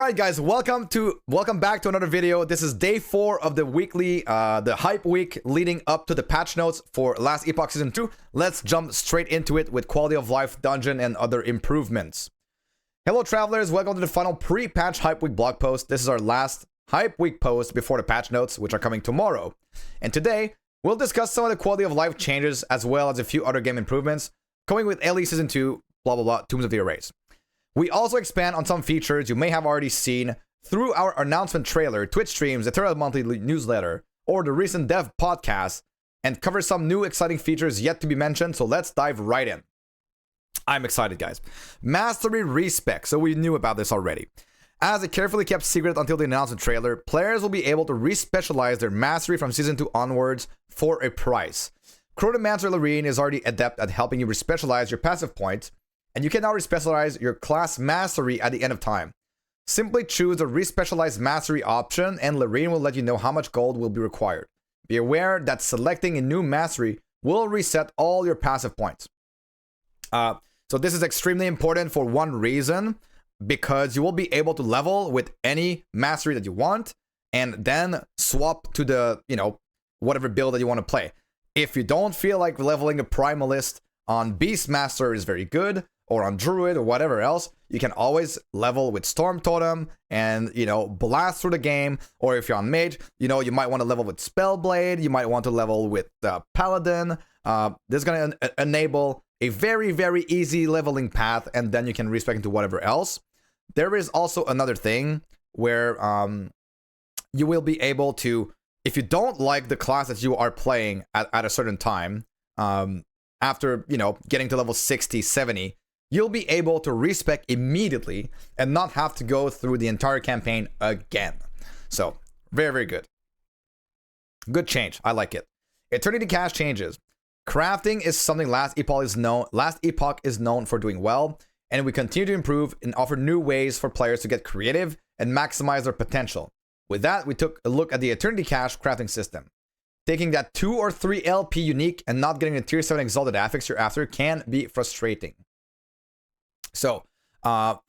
Alright guys, welcome back to another video. This is day 4 of the weekly, the hype week leading up to the patch notes for last Epoch Season 2. Let's jump straight into it with quality of life, dungeon, and other improvements. Hello travelers, welcome to the final pre-patch hype week blog post. This is our last hype week post before the patch notes, which are coming tomorrow. And today, we'll discuss some of the quality of life changes as well as a few other game improvements coming with LE Season 2, blah blah blah, Tombs of the Erased. We also expand on some features you may have already seen through our announcement trailer, Twitch streams, Eternal Monthly newsletter, or the recent dev podcast, and cover some new exciting features yet to be mentioned, so let's dive right in. I'm excited, guys. Mastery respec, so we knew about this already. As a carefully kept secret until the announcement trailer, players will be able to respecialize their mastery from Season 2 onwards for a price. Chronomancer Loreen is already adept at helping you respecialize your passive points, and you can now respecialize your class mastery at the end of time. Simply choose the respecialized mastery option and Loreen will let you know how much gold will be required. Be aware that selecting a new mastery will reset all your passive points. So this is extremely important for one reason, because you will be able to level with any mastery that you want and then swap to the, whatever build that you want to play. If you don't feel like leveling a primalist on Beastmaster is very good, or on Druid or whatever else, you can always level with Storm Totem and, blast through the game. Or if you're on Mage, you might want to level with Spellblade. You might want to level with Paladin. This is going to enable a very, very easy leveling path, and then you can respec into whatever else. There is also another thing where you will be able to, if you don't like the class that you are playing at a certain time, after, getting to level 60, 70, you'll be able to respec immediately and not have to go through the entire campaign again. So, very, very good. Good change. I like it. Eternity Cache changes. Crafting is something Last Epoch is known for doing well, and we continue to improve and offer new ways for players to get creative and maximize their potential. With that, we took a look at the Eternity Cache crafting system. Taking that 2 or 3 LP unique and not getting a tier 7 exalted affix you're after can be frustrating. So,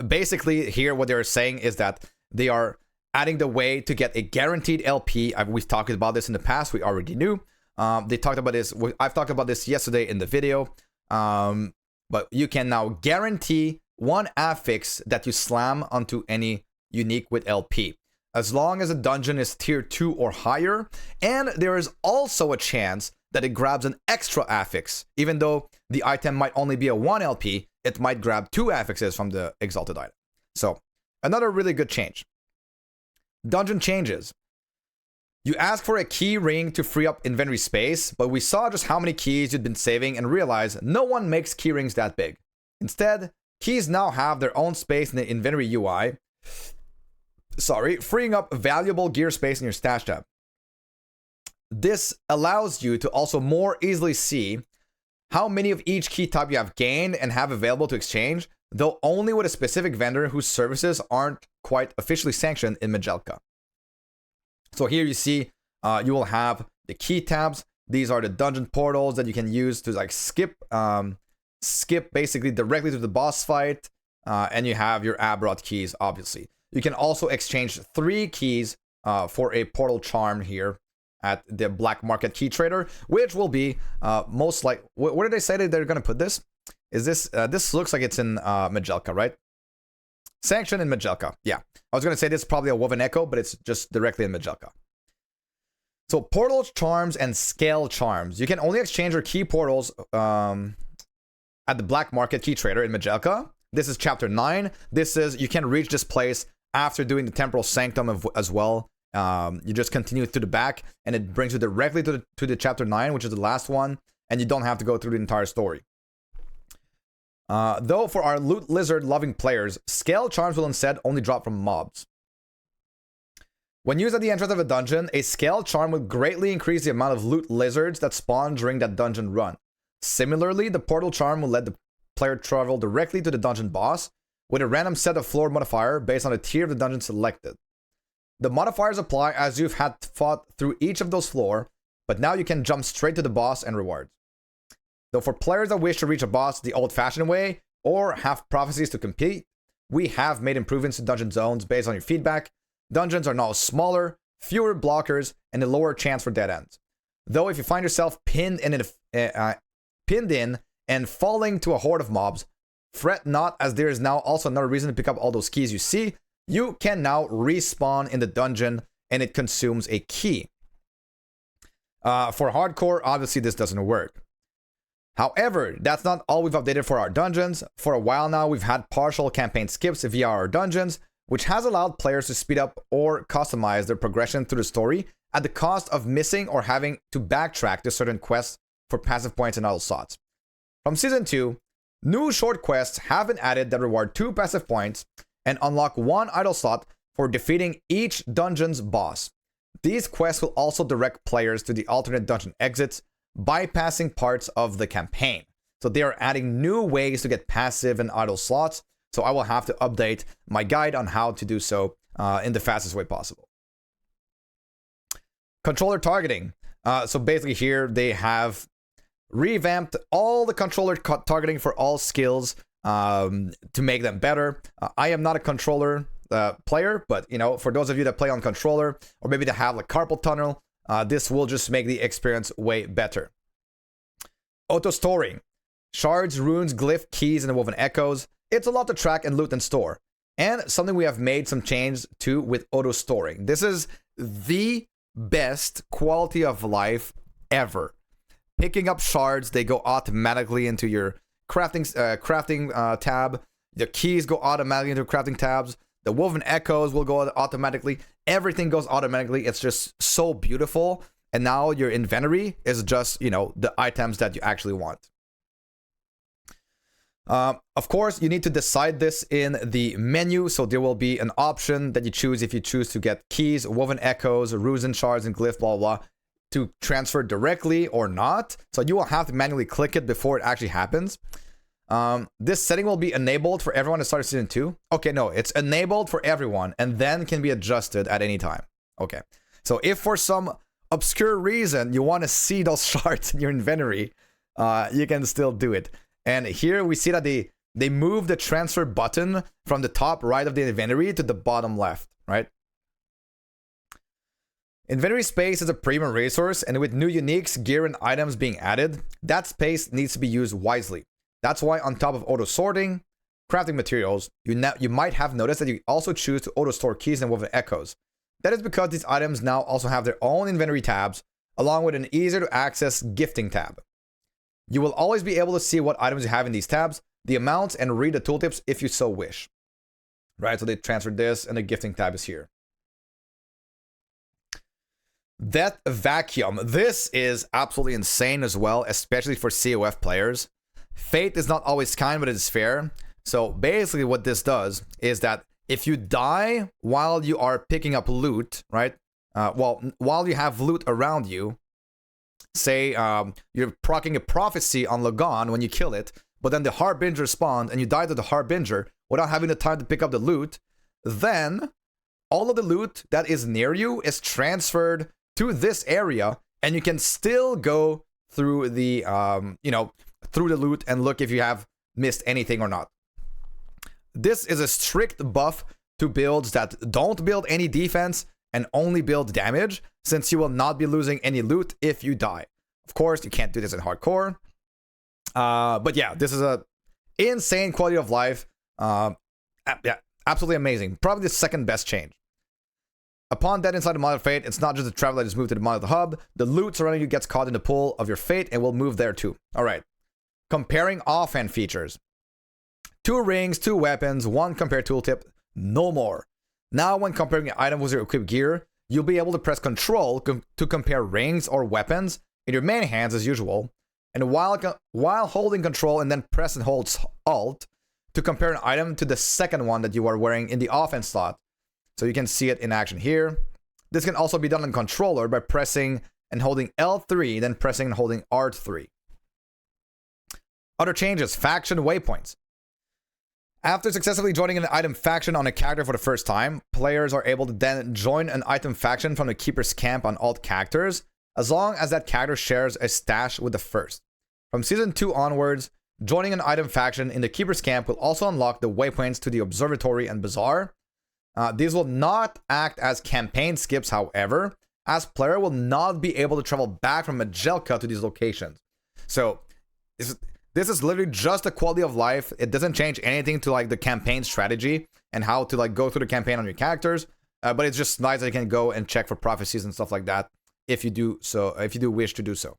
basically here what they're saying is that they are adding the way to get a guaranteed LP. We've talked about this in the past. We already knew. They talked about this. I've talked about this yesterday in the video. But you can now guarantee 1 affix that you slam onto any unique with LP, as long as the dungeon is tier 2 or higher. And there is also a chance that it grabs an extra affix. Even though the item might only be a 1 LP, it might grab 2 affixes from the exalted item. So, another really good change. Dungeon changes. You ask for a key ring to free up inventory space, but we saw just how many keys you'd been saving and realized no one makes key rings that big. Instead, keys now have their own space in the inventory UI. Freeing up valuable gear space in your stash tab. This allows you to also more easily see how many of each key type you have gained and have available to exchange, though only with a specific vendor whose services aren't quite officially sanctioned in Majelka. So here you see, you will have the key tabs. These are the dungeon portals that you can use to skip basically directly to the boss fight. And you have your Abrot keys, obviously. You can also exchange 3 keys for a portal charm here at the black market key trader, which will be most like, where did they say that they're going to put this? Is this, this looks like it's in Majelka, right? Sanction in Majelka. Yeah, I was going to say this is probably a Woven Echo, but it's just directly in Majelka. So portal charms and scale charms. You can only exchange your key portals at the black market key trader in Majelka. This is chapter 9. This is, you can reach this place after doing the temporal sanctum as well. You just continue to the back and it brings you directly to the chapter 9, which is the last one, and you don't have to go through the entire story. Though for our loot lizard loving players, scale charms will instead only drop from mobs. When used at the entrance of a dungeon, a scale charm will greatly increase the amount of loot lizards that spawn during that dungeon run. Similarly, the portal charm will let the player travel directly to the dungeon boss with a random set of floor modifier based on the tier of the dungeon selected. The modifiers apply as you've had fought through each of those floors, but now you can jump straight to the boss and rewards. Though for players that wish to reach a boss the old-fashioned way, or have prophecies to complete, we have made improvements to dungeon zones based on your feedback. Dungeons are now smaller, fewer blockers, and a lower chance for dead ends. Though if you find yourself pinned in and falling to a horde of mobs, fret not, as there is now also another reason to pick up all those keys you see. You can now respawn in the dungeon, and it consumes a key. For hardcore, obviously this doesn't work. However, that's not all we've updated for our dungeons. For a while now, we've had partial campaign skips via our dungeons, which has allowed players to speed up or customize their progression through the story at the cost of missing or having to backtrack to certain quests for passive points and idle slots. From Season 2, new short quests have been added that reward 2 passive points and unlock 1 idle slot for defeating each dungeon's boss. These quests will also direct players to the alternate dungeon exits, bypassing parts of the campaign. So they are adding new ways to get passive and idle slots, so I will have to update my guide on how to do so in the fastest way possible. Controller targeting. So basically here they have revamped all the controller targeting for all skills to make them better. I am not a controller player, but you know, for those of you that play on controller or maybe that have like carpal tunnel, this will just make the experience way better. Auto storing. Shards, runes, glyph, keys, and the woven echoes. It's a lot to track and loot and store. And something we have made some change to with auto storing. This is the best quality of life ever. Picking up shards, they go automatically into your crafting tab. The keys go automatically into crafting tabs. The woven echoes will go automatically. Everything goes automatically. It's just so beautiful. And now your inventory is just, you know, the items that you actually want. Of course, you need to decide this in the menu. So there will be an option that you choose if you choose to get keys, woven echoes, runes and shards, and glyph, blah, blah, to transfer directly or not. So you will have to manually click it before it actually happens. This setting will be enabled for everyone to start Season 2. Okay, no, it's enabled for everyone and then can be adjusted at any time. Okay, so if for some obscure reason you want to see those shards in your inventory, you can still do it. And here we see that they move the transfer button from the top right of the inventory to the bottom left, right? Inventory space is a premium resource, and with new uniques, gear, and items being added, that space needs to be used wisely. That's why on top of auto sorting, crafting materials, you might have noticed that you also choose to auto store keys and woven echoes. That is because these items now also have their own inventory tabs, along with an easier to access gifting tab. You will always be able to see what items you have in these tabs, the amounts, and read the tooltips if you so wish. Right, so they transferred this, and the gifting tab is here. Death Vacuum. This is absolutely insane as well, especially for COF players. Fate is not always kind, but it is fair. So basically what this does is that if you die while you are picking up loot, right? While you have loot around you, say you're proccing a prophecy on Lagon when you kill it, but then the Harbinger spawned and you died to the Harbinger without having the time to pick up the loot, then all of the loot that is near you is transferred to this area, and you can still go through the through the loot and look if you have missed anything or not. This is a strict buff to builds that don't build any defense and only build damage, since you will not be losing any loot if you die. Of course, you can't do this in hardcore. But yeah, this is a insane quality of life. Yeah, absolutely amazing. Probably the second best change. Upon death inside the Monolith Fate, it's not just the travel that is moved to the Monolith Hub. The loot surrounding you gets caught in the pool of your fate and will move there too. All right. Comparing offhand features. 2 rings, 2 weapons, 1 compare tooltip, no more. Now when comparing an item with your equipped gear, you'll be able to press Control to compare rings or weapons in your main hands as usual, and while holding Control and then press and hold Alt to compare an item to the second one that you are wearing in the offense slot. So you can see it in action here. This can also be done on controller by pressing and holding L3, then pressing and holding R3. Other changes, faction waypoints. After successfully joining an item faction on a character for the first time, players are able to then join an item faction from the Keeper's Camp on alt characters, as long as that character shares a stash with the first. From Season 2 onwards, Joining an item faction in the Keeper's Camp will also unlock the waypoints to the Observatory and Bazaar. These will not act as campaign skips, however, as player will not be able to travel back from Majelka to these locations. So this is literally just a quality of life. It doesn't change anything to like the campaign strategy and how to like go through the campaign on your characters. But it's just nice that you can go and check for prophecies and stuff like that if you do wish to do so.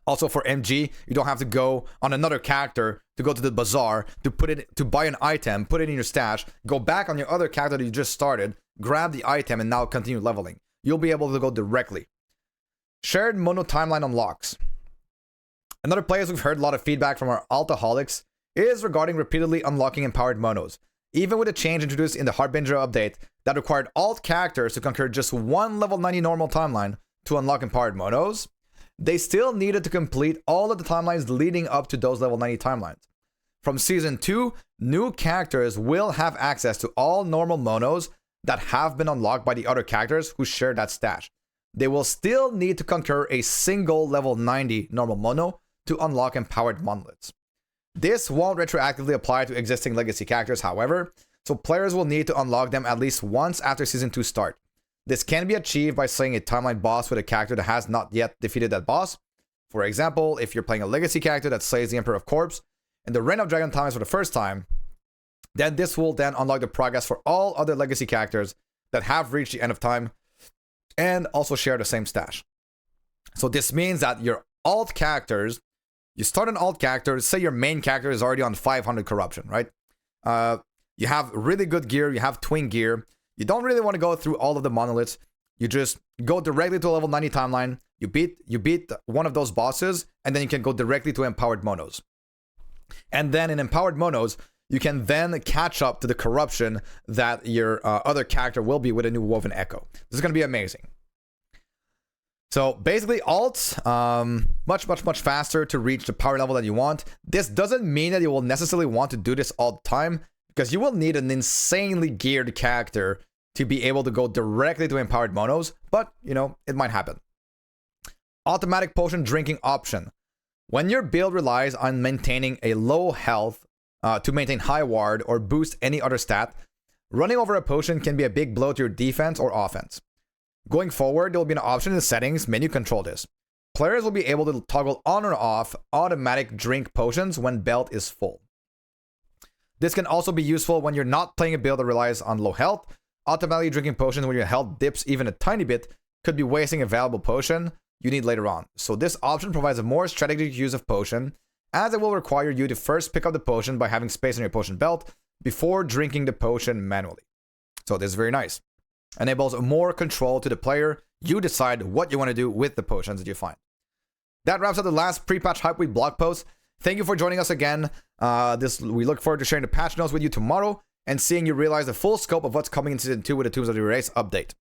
Also for MG, you don't have to go on another character to go to the bazaar to buy an item, put it in your stash, go back on your other character that you just started, grab the item, and now continue leveling. You'll be able to go directly. Shared mono timeline unlocks. Another place we've heard a lot of feedback from our altaholics is regarding repeatedly unlocking empowered monos. Even with a change introduced in the Harbinger update that required alt characters to conquer just one level 90 normal timeline to unlock empowered monos, they still needed to complete all of the timelines leading up to those level 90 timelines. From Season 2, new characters will have access to all normal monos that have been unlocked by the other characters who share that stash. They will still need to conquer a single level 90 normal mono to unlock empowered monoliths. This won't retroactively apply to existing legacy characters, however, so players will need to unlock them at least once after Season 2 start. This can be achieved by slaying a timeline boss with a character that has not yet defeated that boss. For example, if you're playing a legacy character that slays the Emperor of Corpse in the Reign of Dragon times for the first time, then this will then unlock the progress for all other legacy characters that have reached the end of time and also share the same stash. So this means that your alt characters, you start an alt character, say your main character is already on 500 corruption, right? You have really good gear, you have twin gear, you don't really want to go through all of the monoliths, you just go directly to a level 90 timeline, you beat one of those bosses, and then you can go directly to empowered monos. And then in empowered monos, you can then catch up to the corruption that your other character will be with a new Woven Echo. This is going to be amazing. So basically alts, much faster to reach the power level that you want. This doesn't mean that you will necessarily want to do this all the time, because you will need an insanely geared character to be able to go directly to empowered monos, but you know, it might happen. Automatic potion drinking option. When your build relies on maintaining a low health to maintain high ward or boost any other stat, running over a potion can be a big blow to your defense or offense. Going forward, there will be an option in the settings menu control this. Players will be able to toggle on or off automatic drink potions when belt is full. This can also be useful when you're not playing a build that relies on low health. Automatically drinking potions when your health dips even a tiny bit could be wasting a valuable potion you need later on. So this option provides a more strategic use of potion, as it will require you to first pick up the potion by having space in your potion belt before drinking the potion manually. So this is very nice. Enables more control to the player. You decide what you want to do with the potions that you find. That wraps up the last pre-patch Hype Week blog post. Thank you for joining us again. We look forward to sharing the patch notes with you tomorrow and seeing you realize the full scope of what's coming in Season 2 with the Tombs of the Erase update.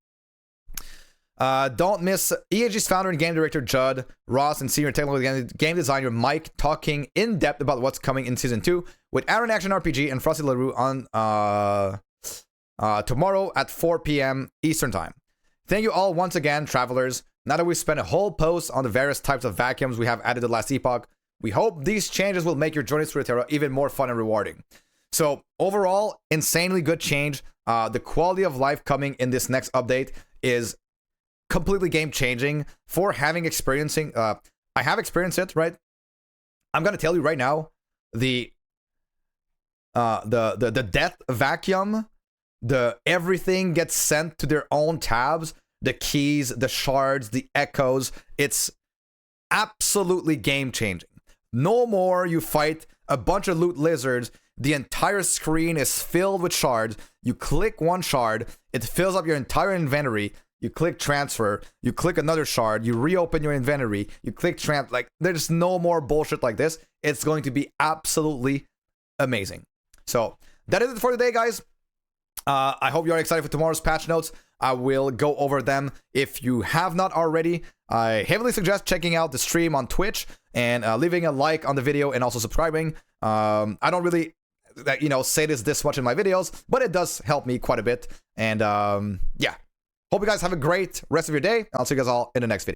Don't miss EAG's founder and game director Judd Ross and senior technical game designer Mike talking in depth about what's coming in Season 2 with Aaron Action RPG and Frosty LaRue on tomorrow at 4 p.m. Eastern Time. Thank you all once again, travelers. Now that we've spent a whole post on the various types of vacuums we have added to last epoch, we hope these changes will make your journey through Terra even more fun and rewarding. So overall, insanely good change. The quality of life coming in this next update is completely game changing for having experiencing. I have experienced it, right? I'm gonna tell you right now, the death vacuum, everything gets sent to their own tabs, the keys, the shards, the echoes. It's absolutely game changing. No more you fight a bunch of loot lizards. The entire screen is filled with shards. You click one shard, it fills up your entire inventory. You click transfer, you click another shard, you reopen your inventory, you click like, there's no more bullshit like this. It's going to be absolutely amazing. So that is it for today, guys. I hope you're excited for tomorrow's patch notes. I will go over them. If you have not already, I heavily suggest checking out the stream on Twitch and leaving a like on the video and also subscribing. I don't really, say this much in my videos, but it does help me quite a bit. And yeah, hope you guys have a great rest of your day. I'll see you guys all in the next video.